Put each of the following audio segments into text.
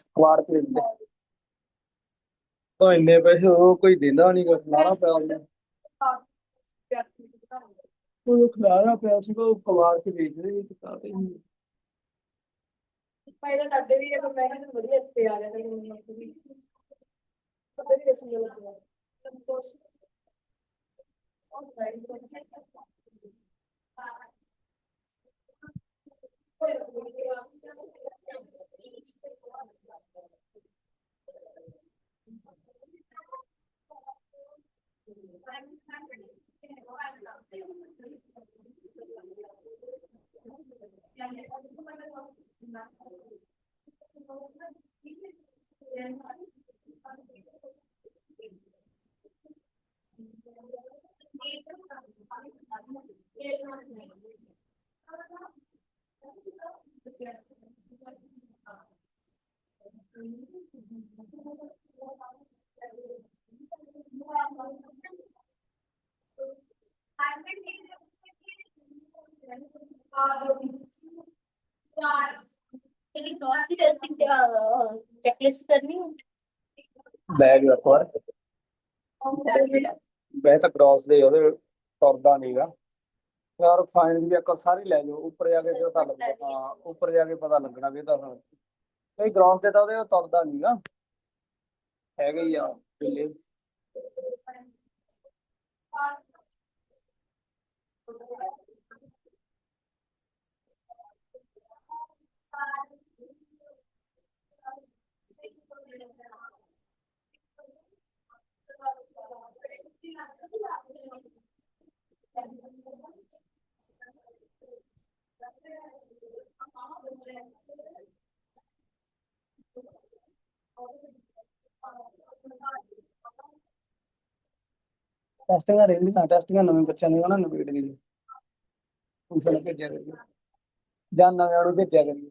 कबाड़ खरीदते तो इन्ने पैसे वो कोई देंदा नहीं, खिलारा पिया ਉਹਨੇ। ਉਹ ਖਿਲਾਰਾ ਪਿਆ ਸੀਗਾ, ਉਹ ਕਬਾੜ ਕੇ ਵੇਚ ਰਹੇ ਸੀ ਕਿਤਾਬ ਹੀ। ਪਹਿਲਾਂ ਸਾਡੇ ਵੀ ਇਹ ਮੈਂ ਕਿਹਾ ਵਧੀਆ ਇੱਥੇ ਆ ਗਿਆ ਤੇ ਮੈਨੂੰ ਵੀ ਪਤਾ ਨਹੀਂ ਕਿਸ ਨੂੰ ਲੱਗਿਆ ਸੰਤੋਸ਼ ਔਰ ਸਾਈਡ ਤੋਂ तेरी क्रॉस की टेस्टिंग चेकलिस्ट करनी है। बैग रखो वैसे तो क्रॉस ਦੇ ਉਹਦੇ ਤੁਰਦਾ ਨਹੀਂਗਾ ਯਾਰ, ਫਾਈਨ ਵੀ ਇੱਕ ਸਾਰੀ ਲੈ ਜਾਓ, ਉੱਪਰ ਜਾ ਕੇ ਪਤਾ ਲੱਗਣਾ। ਹਾਂ, ਉੱਪਰ ਜਾ ਕੇ ਪਤਾ ਲੱਗਣਾ ਵੀ ਇਹਦਾ ਨਹੀਂ ਗ੍ਰੌਸ ਦੇ ਤਾਂ ਉਹਦੇ ਉਹ ਤੁਰਦਾ ਨਹੀਂਗਾ, ਹੈਗਾ ਹੀ ਆ ਬਿੱਲੇ। ਟੈਸਟਿੰਗਾਂ ਰਹਿੰਦੀਆਂ, ਟੈਸਟਿੰਗਾਂ ਨਵੇਂ ਬੱਚਿਆਂ ਨੂੰ ਉਹਨਾਂ ਨੂੰ ਨਵੇੜ ਗਈ ਟਿਊਸ਼ਨ ਭੇਜਿਆ ਕਰੀਏ ਜਾਂ ਨਵਿਆਂ ਨੂੰ ਭੇਜਿਆ ਕਰੀਏ,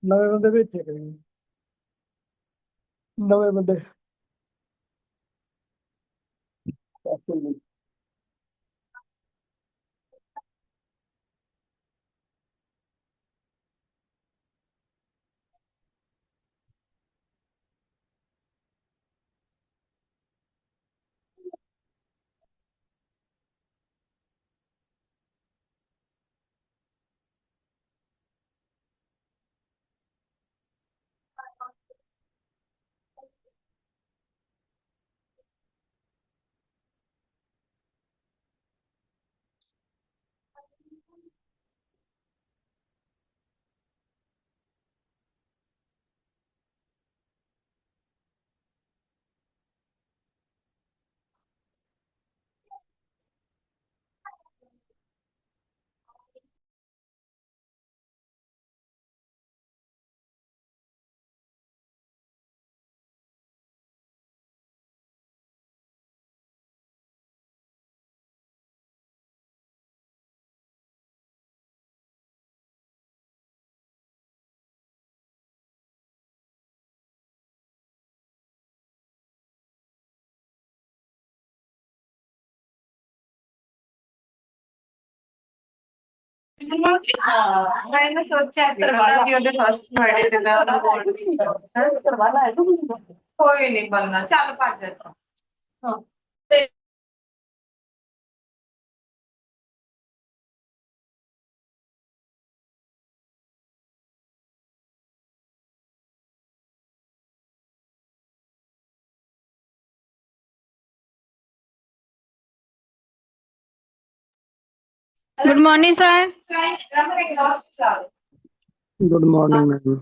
ਨਵੇਂ ਬੰਦੇ ਭੇਜਿਆ ਕਰੀਏ, ਨਵੇਂ ਬੰਦੇ testing मैंने सोचा है करवाना भी ਉਹਦੇ ਫਸਟ ਬਰਥਡੇ ਤੇ ਮੈਂ ਉਹਨੂੰ ਗੋਲਡ ਕਰਵਾਣਾ ਹੈ ਕੋਈ ਨਹੀਂ बनना ਚੱਲ ਭੱਜ ਹਾਂ good morning sir. Good morning ma'am.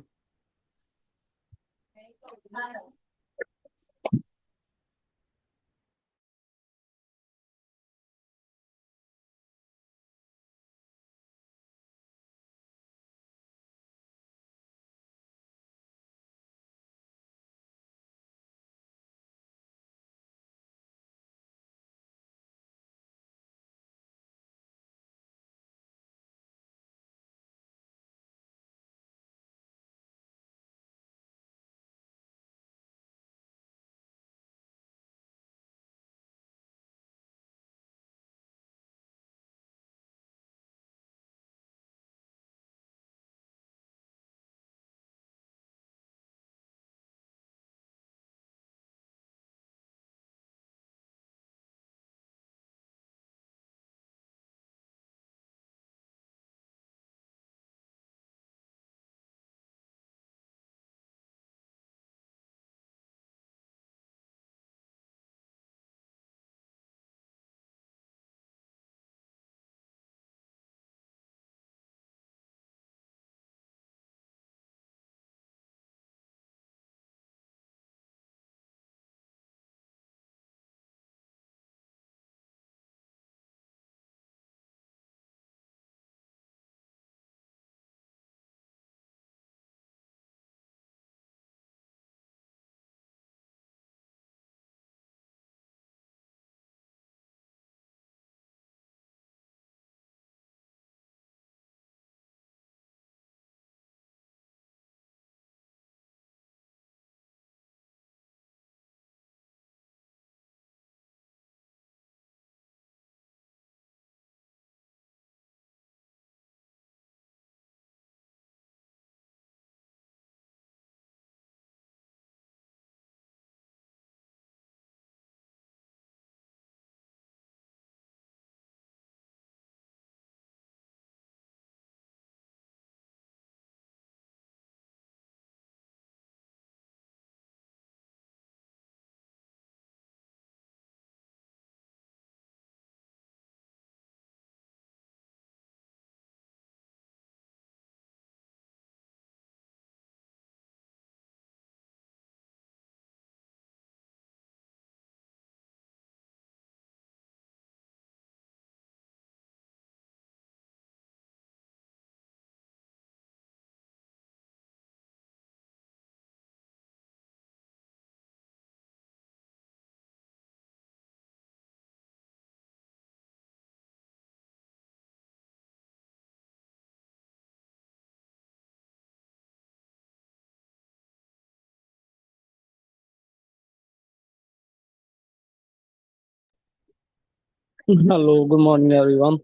Hello, good morning, everyone.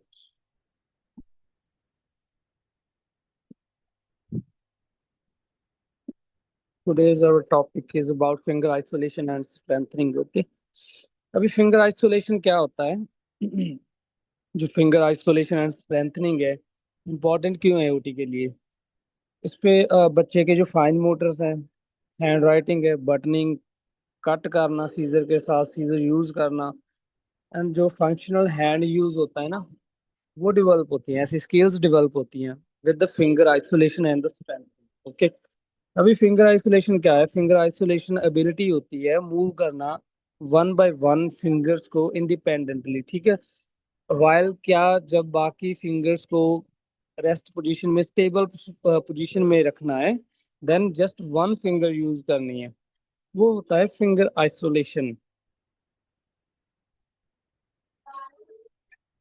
Today's our topic is about finger isolation and strengthening. Okay. अभी फिंगर आइसोलेशन क्या होता है? जो फिंगर आइसोलेशन एंड स्ट्रेंथनिंग है, इम्पोर्टेंट क्यों है ओटी के लिए? इस पे बच्चे के जो फाइन मोटर्स हैं, हैंड राइटिंग है, बटनिंग, कट करना सीजर के साथ, सीजर यूज करना, एंड जो फंक्शनल हैंड यूज होता है ना, वो डेवलप होती हैं, ऐसी स्किल्स डेवलप होती हैं with the finger isolation and the strengthening. Okay. अभी फिंगर आइसोलेशन क्या है? फिंगर आइसोलेशन एबिलिटी होती है मूव करना वन बाय वन फिंगर्स को इंडिपेंडेंटली, ठीक है, वाइल क्या, जब बाकी फिंगर्स को रेस्ट पोजीशन में, स्टेबल पोजीशन में रखना है, then just one finger use करनी है, वो होता है फिंगर आइसोलेशन।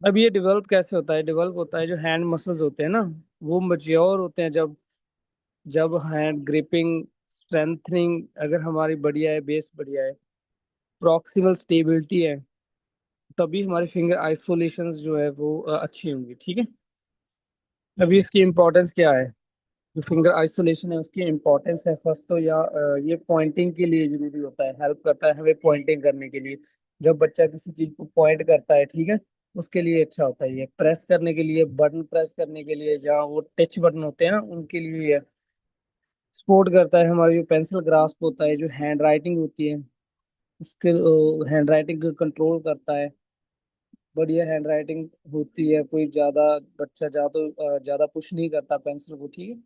अब ये डेवलप कैसे होता है? डेवलप होता है, जो हैंड मसल्स होते हैं ना, वो मच्योर होते हैं जब जब हैंड ग्रिपिंग स्ट्रेंथनिंग अगर हमारी बढ़िया है, बेस बढ़िया है, प्रॉक्सिमल स्टेबिलिटी है, तभी हमारी फिंगर आइसोलेशंस जो है वो अच्छी होंगी, ठीक है। अभी इसकी इम्पोर्टेंस क्या है? जो फिंगर आइसोलेशन है उसकी इम्पोर्टेंस है, फर्स्ट तो ये पॉइंटिंग के लिए जरूरी होता है, हेल्प करता है हमें पॉइंटिंग करने के लिए। जब बच्चा किसी चीज को पॉइंट करता है, ठीक है, उसके लिए अच्छा होता है। ये प्रेस करने के लिए, बटन प्रेस करने के लिए, जहाँ वो टच बटन होते हैं ना, उनके लिए ये सपोर्ट करता है। हमारी जो पेंसिल ग्रास्प होता है, जो हैंड राइटिंग होती है, उसके हैंड राइटिंग को कंट्रोल करता है। बढ़िया हैंड राइटिंग होती है, कोई ज्यादा बच्चा ज्यादा पुश नहीं करता पेंसिल को, ठीक है।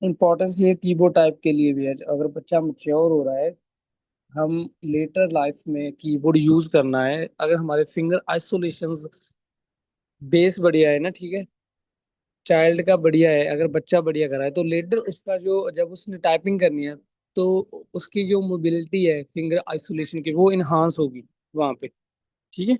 इम्पोर्टेंस ये कीबोर्ड टाइप के लिए भी है, अगर बच्चा मैच्योर हो रहा है, हम लेटर लाइफ में कीबोर्ड यूज करना है, अगर हमारे फिंगर आइसोलेशन बेस बढ़िया है ना, ठीक है, चाइल्ड का बढ़िया है, अगर बच्चा बढ़िया कर रहा है, तो लेटर उसका जो, जब उसने टाइपिंग करनी है, तो उसकी जो मोबिलिटी है फिंगर आइसोलेशन की, वो इन्हांस होगी वहां पे, ठीक है।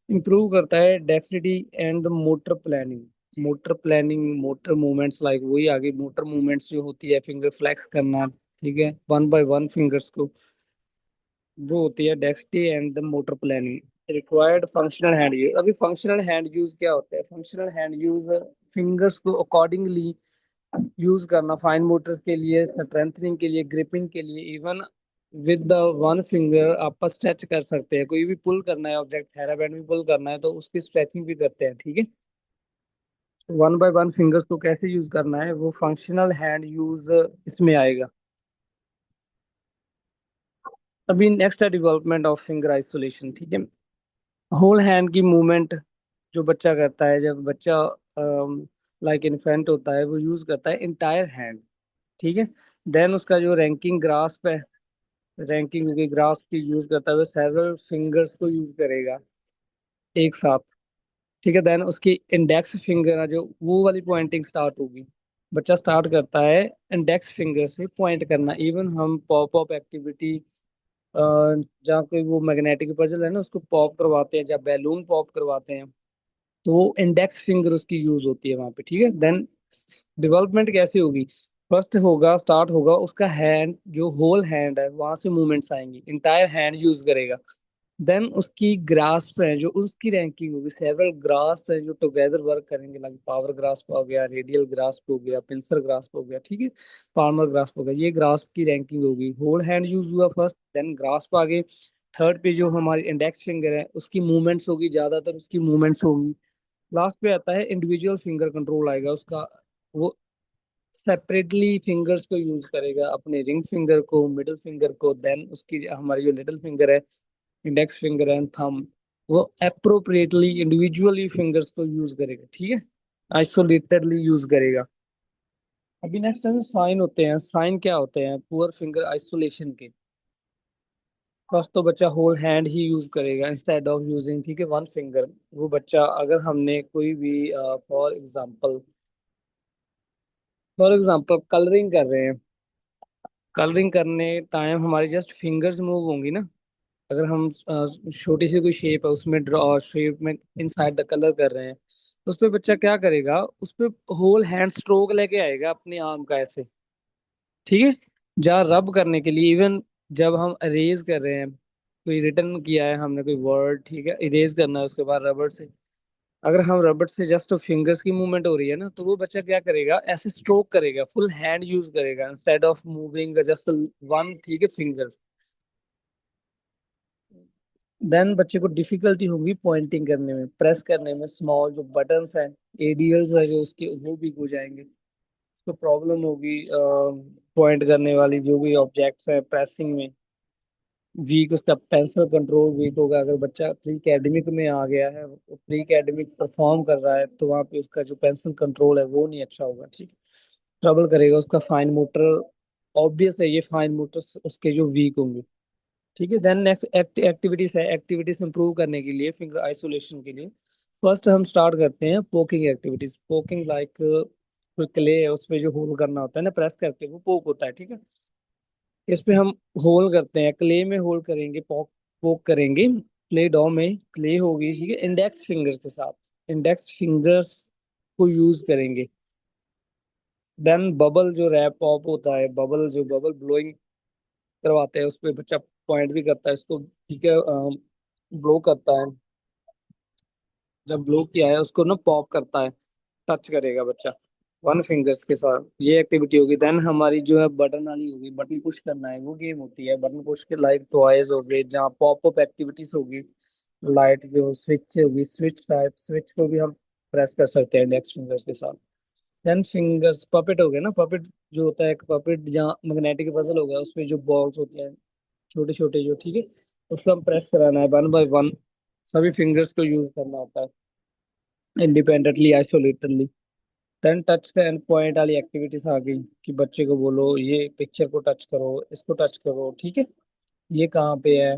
इम्प्रूव करता है dexterity and the motor planning. Motor planning, motor movements, like वही आगे मोटर मूवमेंट्स जो होती है, फिंगर फ्लेक्स करना, ठीक है, वन बाय वन फिंगर्स को, वो होती है dexterity and the motor planning. Required functional hand use. अभी फंक्शनल हैंड यूज क्या होता है? फंक्शनल हैंड यूज फिंगर्स को अकॉर्डिंगली यूज करना, फाइन मोटर्स के लिए, स्ट्रेंथनिंग के लिए, ग्रिपिंग के लिए, even with the one finger आप स्ट्रेच कर सकते हैं। कोई भी पुल करना है ऑब्जेक्ट, थेराबैंड भी पुल करना है, तो उसकी स्ट्रेचिंग भी करते हैं, ठीक है। वन बाय वन फिंगर्स को कैसे यूज करना है, वो फंक्शनल हैंड यूज इसमें आएगा। अभी नेक्स्ट है डेवलपमेंट ऑफ फिंगर आइसोलेशन, ठीक है। होल हैंड की मूवमेंट जो बच्चा करता है, जब बच्चा लाइक इन्फेंट होता है, वो यूज करता है इंटायर हैंड, ठीक है। देन उसका जो रैंकिंग ग्रास्प है, रैंकिंग की ग्राफ की यूज करता हुए सेवरल फिंगर्स को यूज करेगा एक साथ, ठीक है। देन उसकी इंडेक्स फिंगर है, जो वो वाली पॉइंटिंग स्टार्ट होगी। बच्चा स्टार्ट करता है इंडेक्स फिंगर से पॉइंट करना। इवन हम पॉप अप एक्टिविटी, जहाँ कोई वो मैग्नेटिक पजल है ना, उसको पॉप करवाते हैं, जब बैलून पॉप करवाते हैं, तो वो इंडेक्स फिंगर उसकी यूज होती है वहां पे, ठीक है। देन डेवलपमेंट कैसे होगी? फर्स्ट होगा, स्टार्ट होगा उसका हैंड, जो होल हैंड है वहां से मूवमेंट्स आएंगी, इंटायर हैंड यूज करेगा। देन उसकी ग्रास्प है, जो उसकी रैंकिंग होगी, सेवरल ग्रास्प है जो टुगेदर वर्क करेंगे, लाइक पावर ग्रास्प हो गया, रेडियल ग्रास्प हो गया, पिंसर ग्रास्प हो गया, ठीक है, पाल्मर ग्रास्प हो गया। ये ग्रास्प की रैंकिंग होगी। होल हैंड यूज हुआ फर्स्ट, देन ग्रास्प आगे, थर्ड पे जो हमारी इंडेक्स फिंगर है उसकी मूवमेंट्स होगी, ज्यादातर उसकी मूवमेंट्स होगी। लास्ट पे आता है इंडिविजुअल फिंगर कंट्रोल आएगा उसका। वो सेपरेटली फिंगर्स को यूज करेगा, अपने रिंग फिंगर को, मिडिल फिंगर को, देन उसकी हमारी जो लिटिल फिंगर है, इंडेक्स फिंगर एंड थंब, वो अप्रोप्रिएटली इंडिविजुअली फिंगर्स को यूज करेगा, ठीक है, आइसोलेटेडली यूज करेगा। अभी नेक्स्ट है साइन होते हैं। साइन क्या होते हैं पुअर फिंगर आइसोलेशन के? फर्स्ट तो बच्चा होल हैंड ही यूज करेगा इंस्टेड ऑफ यूजिंग, ठीक है, वन फिंगर। वो बच्चा, अगर हमने कोई भी फॉर एग्जांपल कलरिंग कर रहे हैं, कलरिंग करने टाइम हमारी जस्ट फिंगर्स मूव होंगी ना। अगर हम छोटी सी कोई शेप है, उसमें ड्रॉ शेप में इनसाइड द कलर कर रहे हैं, तो उस पे बच्चा क्या करेगा, उस पे होल हैंड स्ट्रोक लेके आएगा अपने आर्म का ऐसे, ठीक है, जहाँ रब करने के लिए। इवन जब हम अरेज कर रहे हैं, कोई रिटर्न किया है हमने कोई वर्ड, ठीक है, इरेज करना है उसके बाद रबड़ से। अगर हम रबड़ से जस्ट फिंगर्स की मूवमेंट हो रही है ना, तो वो बच्चा क्या करेगा, ऐसे स्ट्रोक करेगा, फुल हैंड यूज करेगा instead of moving just one, ठीक है, फिंगर। देन बच्चे को डिफिकल्टी होगी पॉइंटिंग करने में, प्रेस करने में, स्मॉल जो बटन्स हैं, एडियल्स है जो उसके, वो वीक हो जाएंगे। उसको प्रॉब्लम होगी पॉइंट करने वाली जो भी ऑब्जेक्ट्स है, प्रेसिंग में वीक, उसका पेंसिल कंट्रोल वीक होगा। अगर बच्चा प्री एकेडमिक में आ गया है, प्री एकेडमिक परफॉर्म कर रहा है, तो वहाँ पे उसका जो पेंसिल कंट्रोल है वो नहीं अच्छा होगा, ठीक है, ट्रबल करेगा उसका फाइन मोटर। ऑब्वियस है ये फाइन मोटर्स उसके जो वीक होंगे, ठीक है। देन नेक्स्ट एक्टिविटीज है, एक्टिविटीज इंप्रूव करने के लिए, फिंगर आइसोलेशन के लिए फर्स्ट हम स्टार्ट करते हैं पोकिंग एक्टिविटीज। पोकिंग लाइक कोई क्ले है उस पे जो होल करना होता है ना, प्रेस करके वो पोक होता है, ठीक है। इस पे हम होल करते हैं, क्ले में होल करेंगे, पोक पोक करेंगे। क्ले डॉ में क्ले होगी, ठीक है, इंडेक्स फिंगर्स के साथ, इंडेक्स फिंगर्स को यूज करेंगे। देन बबल जो रैप पॉप होता है, बबल जो बबल ब्लोइंग करवाते हैं, उस पे बच्चा पॉइंट भी करता है इसको, ठीक है, ब्लो करता है। जब ब्लो किया है उसको ना पॉप करता है, टच करेगा बच्चा वन फिंगर्स के साथ, ये एक्टिविटी होगी। देन हमारी जो है बटन वाली होगी, बटन पुश करना है, वो गेम होती है बटन पुश के, लाइक टॉयज हो गए, जहाँ पॉप अप एक्टिविटीज होगी। लाइट जो स्विच होगी, स्विच टाइप, स्विच को भी हम प्रेस कर सकते हैं इंडेक्स फिंगर्स के साथ। देन फिंगर्स पपेट हो गया ना, पपेट जो होता है एक पपेट, जहाँ मैग्नेटिक पजल हो गया, उसमें जो बॉल्स होते हैं छोटे छोटे जो, ठीक है, उसको हम प्रेस कराना है वन बाय वन, सभी फिंगर्स को यूज करना होता है इंडिपेंडेंटली, आइसोलेटेडली। देन टच का एंड पॉइंट वाली एक्टिविटीज आ गई कि बच्चे को बोलो ये पिक्चर को टच करो, इसको टच करो, ठीक है, ये कहाँ पे है।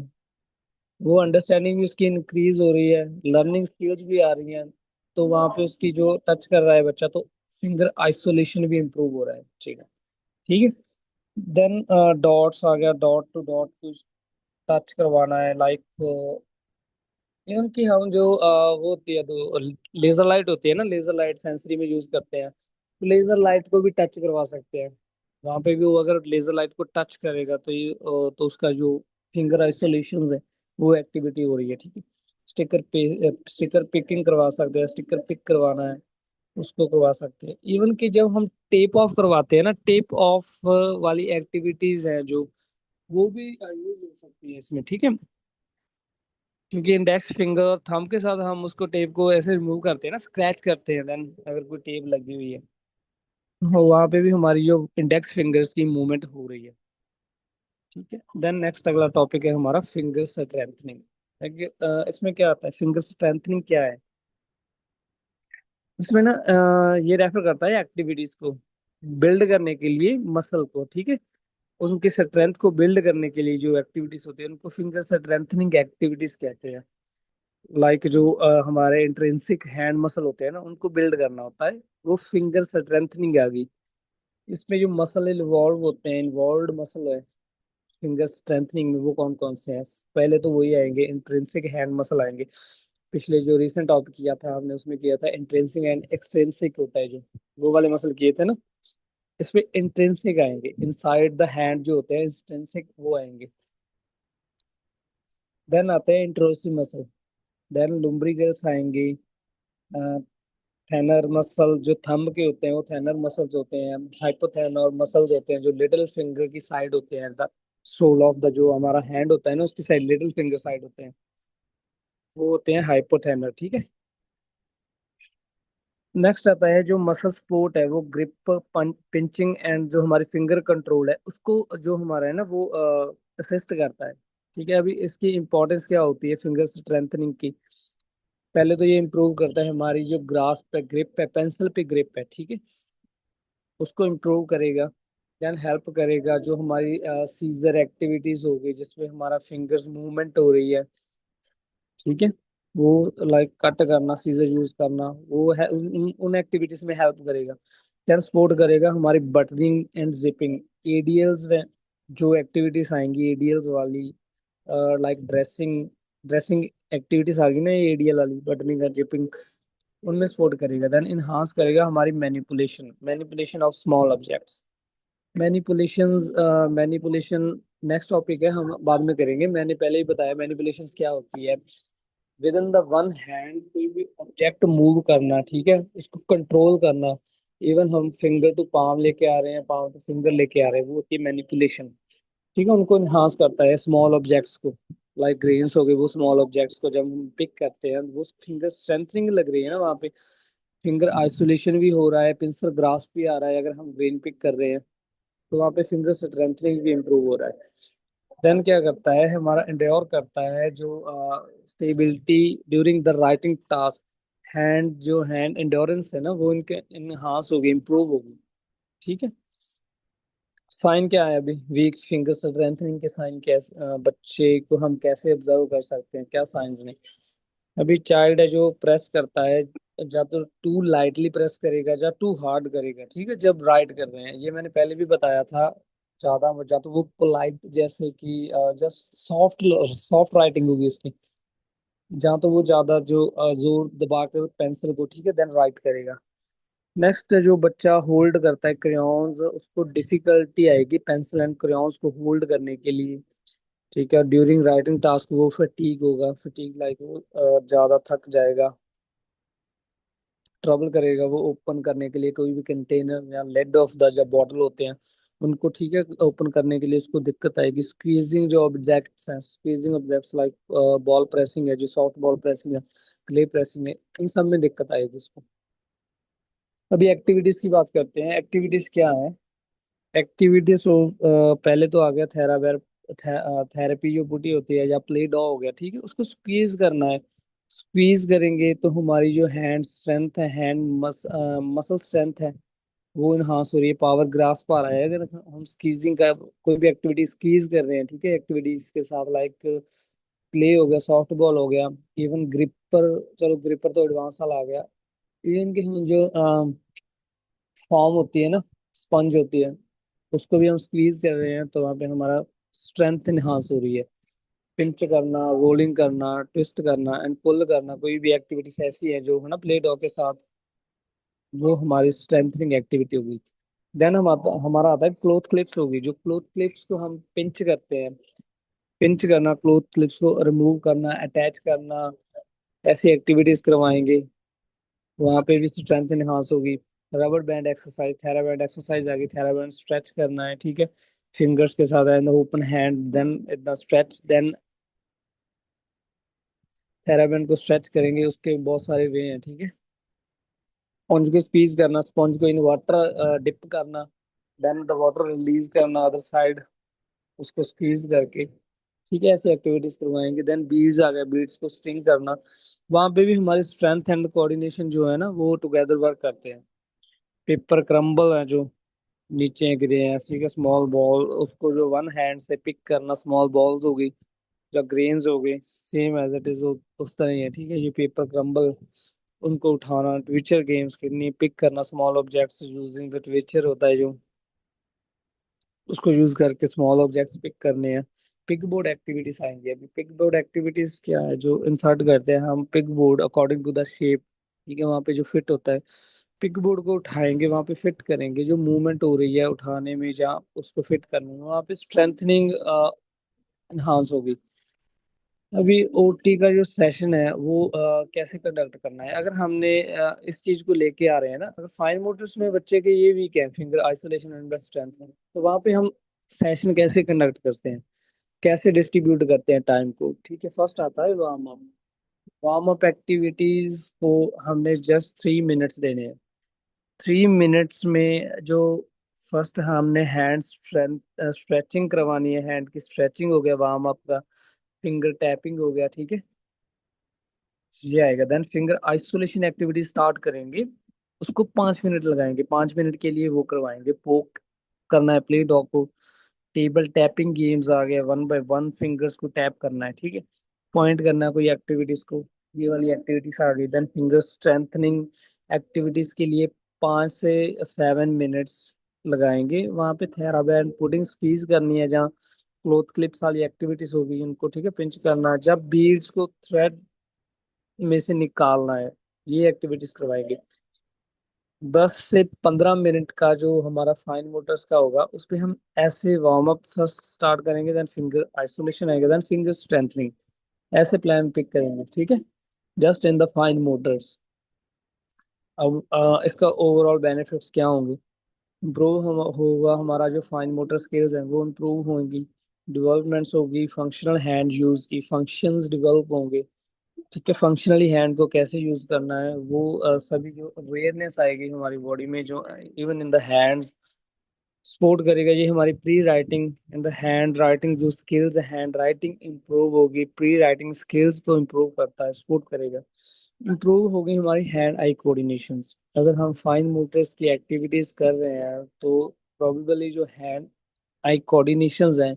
वो अंडरस्टैंडिंग भी उसकी इंक्रीज हो रही है, लर्निंग स्किल्स भी आ रही हैं, तो वहाँ पे उसकी जो टच कर रहा है बच्चा, तो फिंगर आइसोलेशन भी इम्प्रूव हो रहा है बच्चे का, ठीक है। देन डॉट्स आ गया, डॉट टू डॉट कुछ टच करवाना है, लाइक इवन कि हम जो वो होती है तो लेजर लाइट होती है ना, लेजर लाइट सेंसरी में यूज करते हैं, तो लेजर लाइट को भी टच करवा सकते हैं। वहां पे भी वो अगर लेजर लाइट को टच करेगा तो ये तो उसका जो फिंगर आइसोलेशन है वो एक्टिविटी हो रही है, ठीक है। स्टिकर पिकिंग करवा सकते हैं, स्टिकर पिक करवाना है उसको करवा सकते हैं। इवन कि जब हम टेप ऑफ करवाते हैं ना, टेप ऑफ वाली एक्टिविटीज हैं जो, वो भी यूज हो सकती है इसमें, ठीक है। क्योंकि इंडेक्स फिंगर और थंब के साथ हम उसको टेप को ऐसे रिमूव करते हैं ना, स्क्रैच करते हैं, देन अगर कोई टेप लगी हुई है तो वहां पे भी हमारी जो इंडेक्स फिंगर्स की मूवमेंट हो रही है, ठीक है। देन नेक्स्ट अगला टॉपिक है हमारा फिंगर स्ट्रेंथनिंग। इसमें क्या आता है, फिंगर स्ट्रेंथनिंग क्या है, इसमें ना ये रेफर करता है एक्टिविटीज को बिल्ड करने के लिए मसल को, ठीक है। उनकी स्ट्रेंथ को बिल्ड करने के लिए जो एक्टिविटीज होती है उनको फिंगर स्ट्रेंथनिंग एक्टिविटीज कहते हैं। लाइक जो हमारे इंट्रिंसिक हैंड मसल होते हैं ना, उनको बिल्ड करना होता है, वो फिंगर स्ट्रेंथनिंग आ गई। इसमें जो मसल इन्वॉल्व होते हैं, इन्वॉल्व मसल है फिंगर स्ट्रेंथनिंग में, वो कौन कौन से हैं। पहले तो वही आएंगे, इंट्रिंसिक हैंड मसल आएंगे। पिछले जो रिसेंट टॉपिक किया था हमने उसमें किया था इंट्रिंसिक एंड एक्सट्रिंसिक होता है जो, वो वाले मसल किए थे ना। इसमें इंट्रिंसिक आएंगे, इनसाइड द हैंड जो होते हैं, इंट्रिंसिक वो आएंगे। देन आते हैं इंट्रोसिव मसल, देन लुम्ब्रिकल्स आएंगे। थैनर मसल जो थंब के होते हैं वो थैनर मसल्स होते हैं। हाइपोथैनर मसल्स होते हैं जो लिटिल फिंगर की साइड होते हैं, द सोल ऑफ द जो हमारा हैंड होता है ना, उसकी साइड, लिटिल फिंगर साइड होते हैं, वो होते हैं हाइपोथैनर, ठीक है। नेक्स्ट आता है जो मसल सपोर्ट है, वो ग्रिप, पिंचिंग एंड जो हमारी फिंगर कंट्रोल है उसको जो हमारा है ना वो असिस्ट करता है, ठीक है। अभी इसकी इंपॉर्टेंस क्या होती है फिंगर स्ट्रेंथनिंग की, पहले तो ये इंप्रूव करता है हमारी जो ग्रास्प पे ग्रिप है, पेंसिल पे ग्रिप है, ठीक है, उसको इम्प्रूव करेगा। देन हेल्प करेगा जो हमारी सीजर एक्टिविटीज होगी, जिसमें हमारा फिंगर्स मूवमेंट हो रही है, ठीक है, वो लाइक कट करना, सीजर यूज करना, वो है उन एक्टिविटीज में हेल्प करेगा। देन सपोर्ट करेगा हमारी बटनिंग एंड जिपिंग, एडीएल्स में जो एक्टिविटीज आएंगी एडीएल्स वाली, लाइक ड्रेसिंग, ड्रेसिंग एक्टिविटीज आ गई ना, एडीएल वाली बटनिंग और जिपिंग, उनमें सपोर्ट करेगा। देन इन्हांस करेगा हमारी manipulation, manipulation of small objects, manipulation, manipulation next topic है, हम बाद में करेंगे। मैंने पहले ही बताया मैनिपुलेशन क्या होती है। With in the one hand कोई भी ऑब्जेक्ट मूव करना, ठीक है, उसको कंट्रोल करना। इवन हम फिंगर टू पाम लेके आ रहे हैं, पाम टू फिंगर लेके आ रहे हैं, वो होती है मैनिपुलेशन। ठीक है, उनको इन्हांस करता है स्मॉल ऑब्जेक्ट्स को। लाइक ग्रेन्स हो गए, वो स्मॉल ऑब्जेक्ट्स को जब हम पिक करते हैं वो फिंगर स्ट्रेंथनिंग लग रही है ना वहाँ पे। फिंगर आइसोलेशन भी हो रहा है, पिंसल ग्रास्प भी आ रहा है अगर हम ग्रेन पिक कर रहे हैं, तो वहाँ पे फिंगर स्ट्रेंथनिंग भी इम्प्रूव हो रहा है। देन क्या करता है, हमारा इंड्योर करता है जो stability during the writing task. Hand जो हैंड इंड्योरेंस है ना, वो इनके इनहांस होगी, इम्प्रूव होगी। ठीक है। साइन क्या है अभी, वीक फिंगर स्ट्रेंथनिंग के साइन कैसे, बच्चे को हम कैसे ऑब्जर्व कर सकते हैं, क्या साइंस ने। अभी चाइल्ड है जो प्रेस करता है, या तो टू लाइटली प्रेस करेगा या टू हार्ड करेगा। ठीक है, जब राइट कर रहे हैं, ये मैंने पहले भी बताया था। ज्यादा या तो वो पोलाइट जैसे कि जस्ट सॉफ्ट सॉफ्ट राइटिंग होगी उसकी, जहाँ तो वो ज्यादा जो जोर दबा कर पेंसिल को, ठीक है, देन राइट करेगा। नेक्स्ट जो बच्चा होल्ड करता है क्रेयॉन्स, उसको डिफिकल्टी आएगी पेंसिल एंड क्रेयॉन्स को होल्ड करने के लिए। ठीक है, ड्यूरिंग राइटिंग टास्क वो फटीग होगा, फटीग लाइक वो ज्यादा थक जाएगा, ट्रबल करेगा वो ओपन करने के लिए कोई भी कंटेनर या लेड ऑफ द जब बॉटल होते हैं उनको। ठीक है, ओपन करने के लिए उसको दिक्कत आएगी। स्क्वीजिंग जो ऑब्जेक्ट्स हैं, squeezing objects like ball pressing है, जो सॉफ्ट बॉल प्रेसिंग है, क्ले प्रेसिंग है, इन सब में दिक्कत आएगी उसको। अभी एक्टिविटीज की बात करते हैं। एक्टिविटीज क्या है, एक्टिविटीज पहले तो आ गया थेरावेर, थेरेपी जो बूटी होती है, या प्ले डॉ हो गया। ठीक है, उसको स्क्वीज करना है। स्क्वीज करेंगे तो हमारी जो हैंड स्ट्रेंथ है, हैंड मसल स्ट्रेंथ है, वो इन्हांस हो रही है, पावर ग्रास्प आ रहा है। अगर हम स्क्वीजिंग का कोई भी एक्टिविटी स्क्वीज कर रहे हैं, ठीक है, एक्टिविटीज के साथ लाइक क्ले हो गया, सॉफ्ट बॉल हो गया, इवन ग्रिपर, चलो ग्रिपर तो एडवांस वाला आ गया। इवन के हम जो फॉर्म होती है ना, स्पंज होती है, उसको भी हम स्क्वीज कर रहे हैं, तो वहाँ पे हमारा स्ट्रेंथ इन्हांस हो रही है। पिंच करना, रोलिंग करना, ट्विस्ट करना एंड पुल करना, कोई भी एक्टिविटीज ऐसी है जो है ना प्ले डॉ के साथ, वो हमारी स्ट्रेंथनिंग एक्टिविटी होगी। देन हमारा आता है क्लोथ क्लिप्स होगी, जो क्लोथ क्लिप्स को हम पिंच करते हैं। पिंच करना, क्लोथ क्लिप्स को रिमूव करना, अटैच करना, ऐसी एक्टिविटीज करवाएंगे, वहाँ पे भी स्ट्रेंथ इनहांस होगी। Rubber band exercise, thera band exercise आ गई, थेरा बैंड स्ट्रेच करना है। ठीक है, फिंगर्स के साथ एंड ओपन हैंड, देन इतना स्ट्रेच, देन थेरा बैंड को स्ट्रेच करेंगे, उसके बहुत सारे वे हैं। ठीक है, स्पंज को स्क्वीज करना, स्पंज को इन वाटर डिप करना, देन द वाटर रिलीज करना अदर साइड, उसको स्क्वीज करके। ठीक है, ऐसी एक्टिविटीज करवाएंगे। देन बीड्स आ गया, बीड्स को स्ट्रिंग करना, वहां पे भी हमारी स्ट्रेंथ एंड कोऑर्डिनेशन जो है ना वो टुगेदर वर्क करते हैं। पेपर क्रम्बल है जो नीचे गिरे हैं, ठीक है, स्मॉल बॉल, उसको जो वन हैंड से पिक करना, स्मॉल बॉल्स हो गई, जो ग्रेन्स हो गए, सेम एज इट इज उस तरह ही है। ठीक है, ये पेपर क्रम्बल, उनको उठाना, ट्विचर गेम्स खेलनी, पिक करना स्मॉल ऑब्जेक्ट्स यूजिंग द ट्विचर होता है जो, उसको यूज करके स्मॉल ऑब्जेक्ट्स पिक करने हैं। पिक बोर्ड एक्टिविटीज आएंगी अभी। पिक बोर्ड एक्टिविटीज क्या है, जो इंसर्ट करते हैं हम peg board according to the shape. ठीक है, वहाँ पे जो फिट होता है, पिक बोर्ड को उठाएंगे, वहाँ पे फिट करेंगे, जो मूवमेंट हो रही है उठाने में, जहाँ उसको फिट करने में, वहाँ पे स्ट्रेंथनिंग इन्हांस होगी। अभी ओटी का जो सेशन है वो कैसे कंडक्ट करना है, अगर हमने इस चीज को लेके आ रहे हैं ना, अगर फाइन मोटर्स में बच्चे के ये वीक है, फिंगर आइसोलेशन एंड स्ट्रेंथ, तो वहाँ पे हम सेशन कैसे कंडक्ट करते हैं, कैसे डिस्ट्रीब्यूट करते हैं टाइम को। ठीक है, फर्स्ट आता है warm up. Warm up activities को हमने जस्ट 3 मिनट्स देने हैं। 3 मिनट्स में जो फर्स्ट हमने हैंड स्ट्रेंथ स्ट्रेचिंग करवानी है, हैंड की स्ट्रेचिंग हो गया वार्म अप का, फिंगर टैपिंग हो गया। ठीक है, ये आएगा। Then finger isolation activity start करेंगे, उसको 5 मिनट लगाएंगे, 5 मिनट के लिए वो करवाएंगे, पोक करना है प्ले डॉग को। टेबल टैपिंग गेम्स आ गया, 1 बाय 1 फिंगर्स को टैप करना है। ठीक है, पॉइंट करना है कोई एक्टिविटीज को, ये वाली एक्टिविटीज आ गई। देन फिंगर स्ट्रेंथनिंग एक्टिविटीज के लिए 5 से 7 मिनट्स लगाएंगे, वहां पे थेराबैंड पुडिंग स्क्वीज करनी है, जहाँ क्लोथ क्लिप्स वाली एक्टिविटीज होगी उनको, ठीक है, पिंच करना है, जब बीड्स को थ्रेड में से निकालना है, ये एक्टिविटीज करवाएंगे। 10 से 15 मिनट का जो हमारा फाइन मोटर्स का होगा उस पे हम ऐसे वार्म अप फर्स्ट स्टार्ट करेंगे, देन फिंगर आइसोलेशन आएगा, देन फिंगर स्ट्रेंथनिंग, ऐसे प्लान पिक करेंगे, ठीक है। Just in the fine Motors. अब इसका ओवरऑल बेनिफिट्स क्या होंगे? इम्प्रूव होगा हमारा जो फाइन मोटर स्किल्स हैं वो इम्प्रूव होंगी, डेवलपमेंट्स होगी, फंक्शनल हैंड यूज की फंक्शंस डेवलप होंगे, ठीक है। फंक्शनली हैंड को कैसे यूज करना है वो सभी जो अवेयरनेस आएगी हमारी बॉडी में, जो even in the hands support करेगा ये हमारी pre writing in the hand writing, जो स्किल्स हैंड राइटिंग इंप्रूव होगी, प्री राइटिंग स्किल्स को इम्प्रूव करता है, सपोर्ट करेगा। इंप्रूव होगी हमारी हैंड आई कोऑर्डिनेशंस। अगर हम फाइन मोटर्स की एक्टिविटीज कर रहे हैं तो प्रोबेबली जो हैंड आई कोऑर्डिनेशंस हैं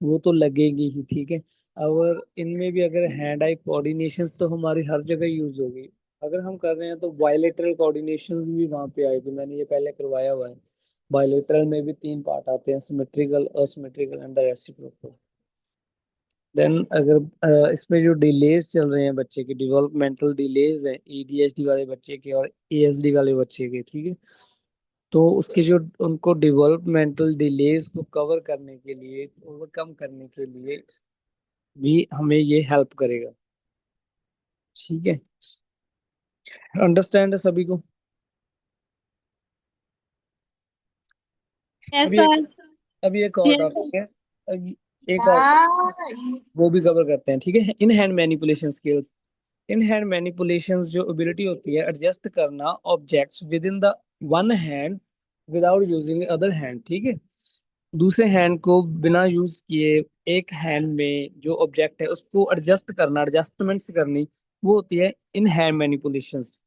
वो तो लगेगी ही, ठीक है। और इनमें भी अगर हैंड आई कोऑर्डिनेशंस तो हमारी हर जगह यूज होगी। अगर हम कर रहे हैं तो बायलेटरल कोऑर्डिनेशंस भी वहाँ पे आएगी, मैंने ये पहले करवाया हुआ है। बायलेटरल में भी 3 पार्ट आते हैं, symmetrical, asymmetrical and the reciprocal. Then अगर इसमें जो डिलेज चल रहे हैं बच्चे के, डेवलपमेंटल डिलेज हैं एडीएचडी वाले बच्चे के और एएसडी वाले बच्चे के, ठीक है। तो उसके जो उनको डेवलपमेंटल डिलेज को कवर करने के लिए, ओवरकम करने के लिए भी हमें ये हेल्प करेगा, ठीक है। अंडरस्टैंड है सभी को? यस अभी एक सर। अभी एक और यस टॉपिक है। अभी एक और वो भी कवर करते हैं, ठीक है। इन hand manipulation skills. In hand manipulations जो एबिलिटी होती है एडजस्ट करना objects with in the one hand without using other hand, ठीक है। दूसरे हैंड को बिना यूज किए एक हैंड में जो ऑब्जेक्ट है उसको एडजस्ट करना, एडजस्टमेंट्स करनी, वो होती है इन हैंड मैनिपुलेशंस।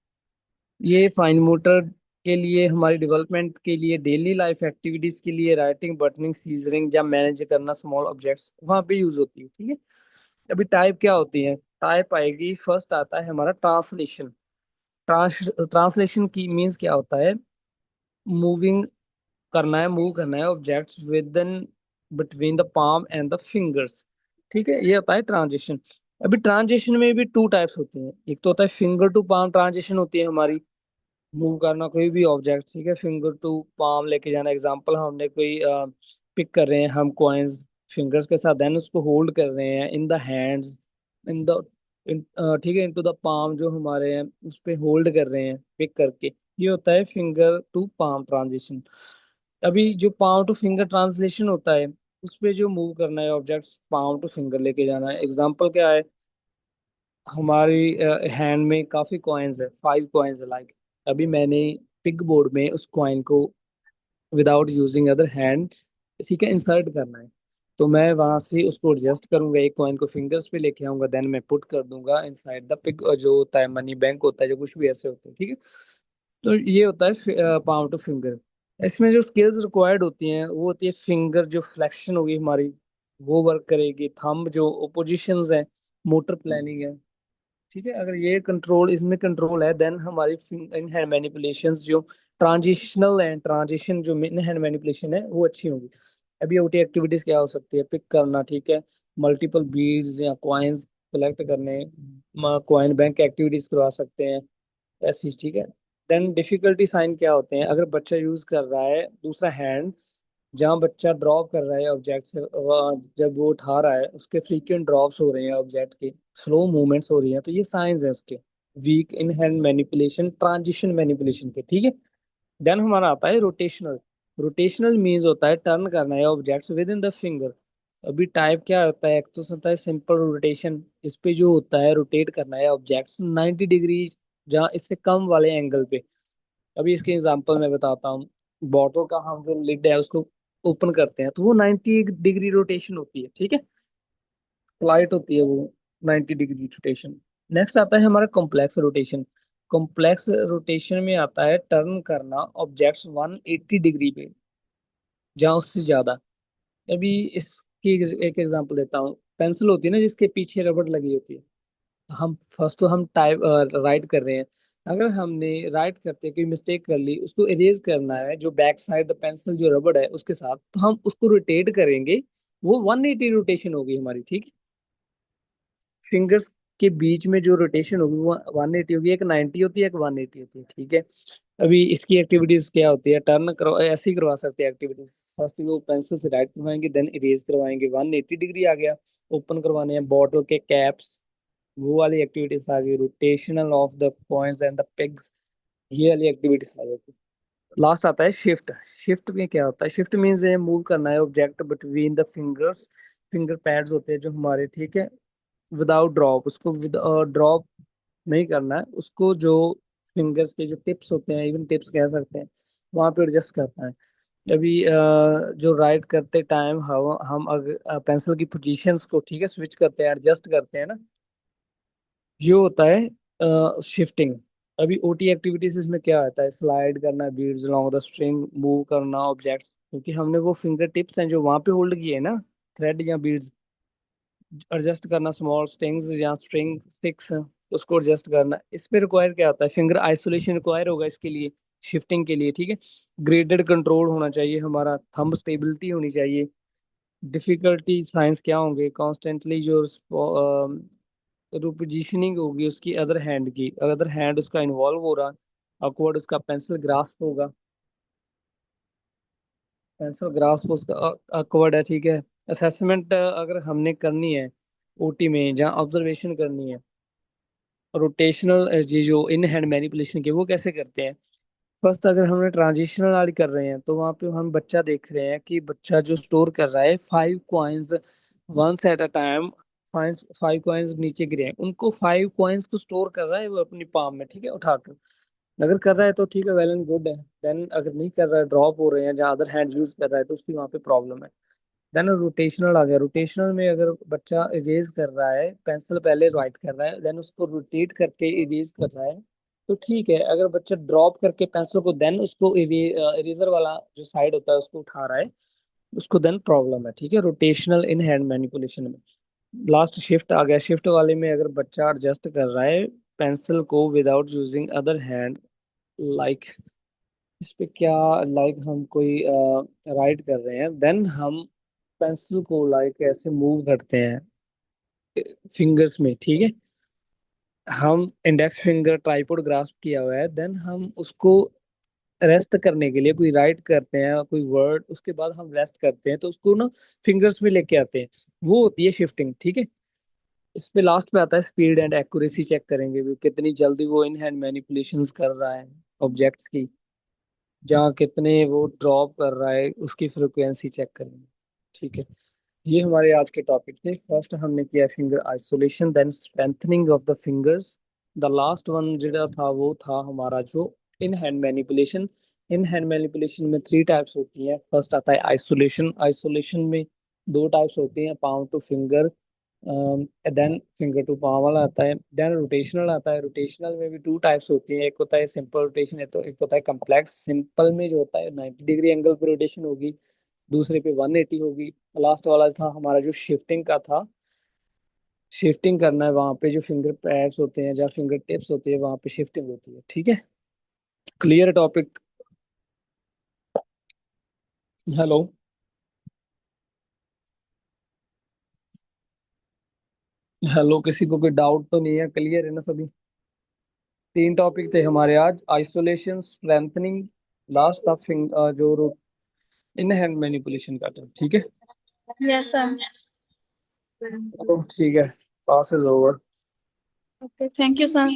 ये फाइन मोटर के लिए, हमारी डेवलपमेंट के लिए, डेली लाइफ एक्टिविटीज के लिए, राइटिंग, बटनिंग, सीजरिंग या मैनेज करना स्मॉल ऑब्जेक्ट्स, वहाँ पे यूज होती है, ठीक है। अभी टाइप क्या होती है? टाइप आएगी, फर्स्ट आता है हमारा ट्रांसलेशन। ट्रांसलेशन की मीन्स क्या होता है? मूविंग करना है, मूव करना है objects with in between the palm and the fingers, ठीक है। ये होता है ट्रांजिशन। अभी ट्रांजिशन में भी 2 टाइप्स होते हैं। एक तो होता है फिंगर टू पाम ट्रांजिशन होती है हमारी, मूव करना कोई भी ऑब्जेक्ट, ठीक है, फिंगर टू पाम लेके जाना। एग्जांपल, हमने कोई पिक कर रहे हैं हम कॉइन्स फिंगर्स के साथ, देन उसको होल्ड कर रहे हैं in the hands, in the ठीक है, इनटू द पाम जो हमारे हैं उस पे होल्ड कर रहे हैं पिक करके। ये होता है फिंगर टू पाम ट्रांजिशन। अभी जो पाम टू फिंगर ट्रांसलेशन होता है उस पे जो मूव करना है ऑब्जेक्ट्स, पाम टू फिंगर लेके जाना है। एग्जांपल क्या है? हमारी हैंड में काफी कॉइन्स है, 5 कॉइन्स लाइक। अभी मैंने पिग बोर्ड में उस कॉइन को विदाउट यूजिंग अदर हैंड, ठीक है, इंसर्ट करना है। तो मैं वहां से उसको एडजस्ट करूंगा, एक कॉइन को फिंगर्स पे लेके आऊंगा, देन मैं पुट कर दूंगा इनसाइड द पिग, जो होता है मनी बैंक होता है, जो कुछ भी ऐसे होते हैं, ठीक है। तो ये होता है पाम टू फिंगर। इसमें जो स्किल्स रिक्वायर्ड होती हैं वो होती है फिंगर जो फ्लेक्शन होगी हमारी वो वर्क करेगी, थंब जो ओपोजिशंस है, मोटर प्लानिंग है, ठीक है। अगर ये कंट्रोल, इसमें कंट्रोल है, देन हमारी इन हैंड मैनिपुलेशंस जो ट्रांजिशनल है, ट्रांजिशन जो इन हैंड मैनिपुलेशन है वो अच्छी होगी। अभी ओटी एक्टिविटीज क्या हो सकती है? पिक करना, ठीक है, मल्टीपल बीड्स या कॉइन्स कलेक्ट करने, कॉइन बैंक एक्टिविटीज करवा सकते हैं, ऐसी, ठीक है। देन डिफिकल्टी साइन क्या होते हैं? अगर बच्चा यूज कर रहा है दूसरा हैंड, जहाँ बच्चा ड्रॉप कर रहा है ऑब्जेक्ट से, जब वो उठा रहा है उसके फ्रीक्वेंट ड्रॉप्स हो रहे हैं ऑब्जेक्ट के, स्लो मूवमेंट्स हो रही हैं, तो ये साइंस है उसके weak in hand manipulation, transition manipulation के, ठीक है। देन हमारा आता है रोटेशनल। रोटेशनल मीन्स होता है टर्न करना है objects with in the finger. अभी टाइप क्या होता है? एक तो होता है सिंपल रोटेशन, इस पे जो होता है रोटेट करना है ऑब्जेक्ट्स 90 डिग्री, जहाँ इससे कम वाले एंगल पे। अभी इसके एग्जांपल मैं बताता हूँ। बॉटल का हम जो लिड है उसको ओपन करते हैं तो वो 90 डिग्री रोटेशन होती है, ठीक है, फ्लाइट होती है वो 90 डिग्री रोटेशन। नेक्स्ट आता है हमारा कॉम्प्लेक्स रोटेशन। कॉम्प्लेक्स रोटेशन में आता है टर्न करना ऑब्जेक्ट्स 180 डिग्री पे, जहाँ उससे ज्यादा। अभी इसकी एक एग्जांपल देता हूँ। पेंसिल होती है ना जिसके पीछे रबड़ लगी होती है, हम फर्स्ट तो हम टाइप राइट कर रहे हैं, अगर हमने राइट करते कोई मिस्टेक कर ली, उसको इरेज करना है जो बैक साइड द पेंसिल जो रबड़ है उसके साथ, तो हम उसको रोटेट करेंगे, वो 180 रोटेशन होगी हमारी, ठीक है। फिंगर्स के बीच में जो रोटेशन होगी वो 180 होगी, एक 90 होती है, एक 180 होती है, ठीक है। अभी इसकी एक्टिविटीज क्या होती है, टर्न करो ऐसे ही करवा सकते हैं एक्टिविटीज। फर्स्ट वो पेंसिल से राइट करवाएंगे, देन इरेज करवाएंगे, 180 डिग्री आ गया। ओपन करवाने हैं बॉटल के कैप्स, वो वाली एक्टिविटीज आ गई। Rotational of the points and the pigs, ये वाली एक्टिविटीज आ जाती है। लास्ट आता है शिफ्ट। शिफ्ट में क्या होता है, शिफ्ट मीन्स मूव करना है object between the fingers. Finger pads होते हैं जो हमारे, ठीक है, विदाउट ड्रॉप। उसको विद ड्रॉप नहीं करना है उसको, जो फिंगर्स के जो टिप्स होते हैं, इवन टिप्स कह सकते हैं, वहां पे एडजस्ट करता है। अभी जो राइट करते टाइम हम अगर पेंसिल की पोजीशंस को, ठीक है, स्विच करते हैं, एडजस्ट करते हैं ना, ये होता है शिफ्टिंग। अभी ओटी एक्टिविटीज इसमें क्या आता है, स्लाइड करना, beads along the string, move करना ऑब्जेक्ट, क्योंकि हमने वो फिंगर टिप्स हैं जो वहां पे होल्ड किए हैं ना, थ्रेड या बीड्स, एडजस्ट करना, स्मॉल स्ट्रिंग्स या स्ट्रिंग स्टिक्स हैं, उसको एडजस्ट करना। इस पे रिक्वायर क्या होता है, फिंगर आइसोलेशन रिक्वायर होगा इसके लिए, शिफ्टिंग के लिए, ठीक है। ग्रेडेड कंट्रोल होना चाहिए हमारा, थंब स्टेबिलिटी होनी चाहिए। डिफिकल्टी साइंस क्या होंगे, कॉन्स्टेंटली जो पोजीशनिंग होगी उसकी, अदर हैंड की, अदर हैंड उसका इन्वॉल्व हो रहा, अपवर्ड उसका पेंसिल ग्रास्प होगा, पेंसिल ग्रास्प उसका अपवर्ड है, ठीक है। असेसमेंट अगर हमने करनी है ओटी में, जहाँ ऑब्जर्वेशन करनी है, रोटेशनल ये जो इन हैंड मैनिपुलेशन के, वो कैसे करते हैं। फर्स्ट अगर हमने ट्रांजिशनल वाली कर रहे हैं तो वहाँ पे हम बच्चा देख रहे हैं कि बच्चा जो स्टोर कर रहा है 5 coins once at a time. Five 5 coins नीचे गिरे हैं, उनको 5 कॉइन्स को स्टोर कर रहा है वो अपनी पाम में, ठीक है, उठाकर। अगर कर रहा है तो ठीक है, वेल एंड गुड है। देन अगर नहीं कर रहा है, ड्रॉप हो रहे हैं, जहाँ अदर हैंड यूज कर रहा है, तो उसकी वहाँ पे प्रॉब्लम है। देन रोटेशनल आ गया। रोटेशनल में अगर बच्चा इरेज कर रहा है, पेंसिल पहले राइट कर रहा है, देन उसको रोटेट करके इरेज कर रहा है, तो ठीक है। अगर बच्चा ड्रॉप करके पेंसिल को देन उसको इरेजर वाला जो साइड होता है उसको उठा रहा है, उसको देन प्रॉब्लम है, ठीक है, रोटेशनल इन हैंड मैनिपुलेशन में। लास्ट शिफ्ट आ गया। शिफ्ट वाले में अगर बच्चा एडजस्ट कर रहा है पेंसिल को without using other hand, like इस पे क्या, लाइक हम कोई राइट कर रहे हैं, देन हम पेंसिल को लाइक ऐसे मूव करते हैं फिंगर्स में, ठीक है। हम इंडेक्स फिंगर ट्राइपॉड ग्रास्प किया हुआ है, देन हम उसको रेस्ट करने के लिए कोई राइट करते हैं कोई वर्ड, उसके बाद हम रेस्ट करते हैं, तो उसको ना फिंगर्स में लेके आते हैं, वो होती है शिफ्टिंग, ठीक है। इस पे लास्ट में आता है स्पीड एंड एक्यूरेसी चेक करेंगे भी, कितनी जल्दी वो इन हैंड मैनिपुलेशंस कर रहा है ऑब्जेक्ट्स की, जहाँ कितने वो ड्रॉप कर रहा है उसकी फ्रिक्वेंसी चेक करेंगे, ठीक है। ये हमारे आज के टॉपिक थे। फर्स्ट हमने किया finger isolation, then strengthening of the fingers. The last one जो था वो था हमारा जो in hand manipulation. In hand manipulation में 3 टाइप्स होती हैं। फर्स्ट आता है आइसोलेशन। आइसोलेशन में 2 टाइप्स होती हैं, palm to finger, then finger to palm वाला आता है। देन रोटेशनल आता है। रोटेशनल में भी 2 टाइप्स होती हैं, एक होता है सिंपल रोटेशन है, तो एक होता है कम्प्लेक्स। सिंपल में जो होता है 90 डिग्री एंगल पर रोटेशन होगी, दूसरे पे 180 होगी। लास्ट वाला था हमारा जो शिफ्टिंग का था, शिफ्टिंग करना है वहां पे जो फिंगर पैड्स होते हैं, जहाँ फिंगर टिप्स होती है, वहां पे शिफ्टिंग होती है, ठीक है। Clear topic. हेलो। हेलो, किसी को कोई डाउट तो नहीं है, क्लियर है ना सभी। 3 टॉपिक थे हमारे आज, आइसोलेशन, स्ट्रेंथनिंग, लास्ट था जो इन हैंड मैनिपुलेशन का था, ठीक है। Yes, sir. तो ठीक है, class is over. Okay, thank you, sir.